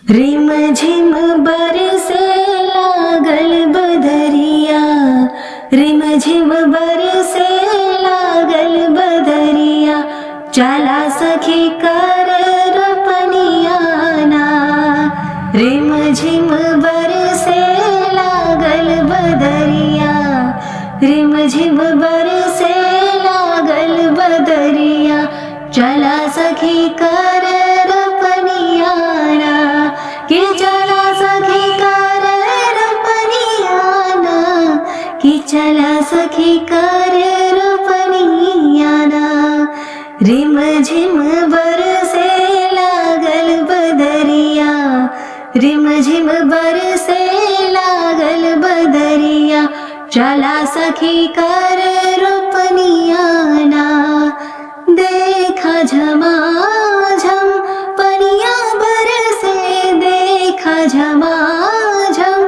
रिम झिम बरसे लागल बदरिया, रिम झिम बरसे लागल बदरिया, चला सखी कर रोपनिया ना। रिम झिम बरसे लागल बदरिया, रिम झिम बरसे लागल बदरिया, चला सखी कर रोपनिया ना। कि चला सखी कर रोपनिया ना, कि चला सखी कर रोपनिया ना। रिम झिम बरसे लागल बदरिया, रिम झिम बरसे लागल बदरिया, चला सखी कर रोपनिया ना। देखा झमाझम पनिया बरसे, देखा झमाझम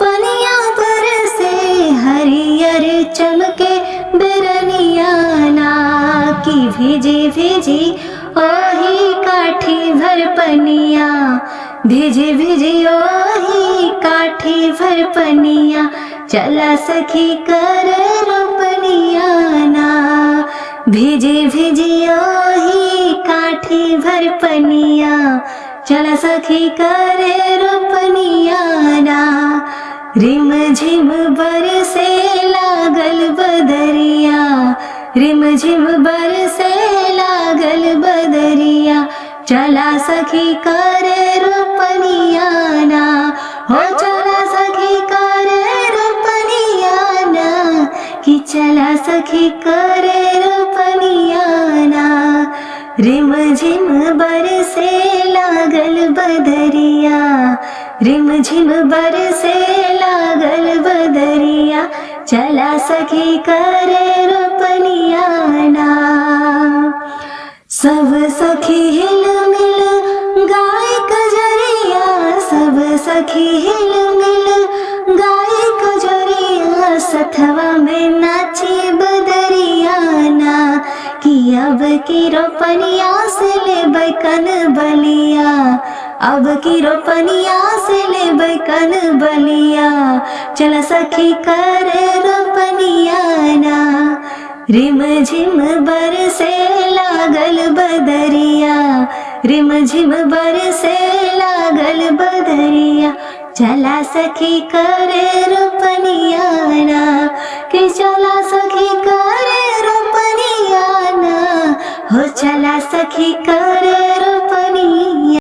पनिया बरसे, हरियर चमके बिरनिया ना। कि भीजी भीजी ओही काठी भर पनिया, भीजी भीजी ओही काठी भर पनिया, चला सखी कर रोपनिया ना। भीजी भीजी ओही काठी भर पनिया, चला सखी कर रोपनिया ना। रिम झिम बरसे लागल बदरिया, रिम झिम बरसे लागल बदरिया, चला सखी कर रोपनिया ना। हो चला सखी कर रोपनिया ना, कि चला सखी कर रोपनिया ना। रिम झिम बरसे लागल बदरिया, रिम झिम बरसे लागल बदरिया, चला सखी कर रोपनिया ना। सब सखी हिल मिल गाय कजरिया, सब सखी हिल मिल गाय कजरिया, सथवा में नाची बदरिया ना। कि अब की रोपनिया से ले बैकन बलिया, अब की रोपनिया से ले बैकन बलिया, चला सखी कर रोपनिया ना। रिम झिम बरसे लागल बदरिया, रिम झिम बरसे लागल बदरिया, चला सखी कर रोपनिया ना। कि चला सखी कर रोपनिया ना, हो चला सखी कर रोपनिया।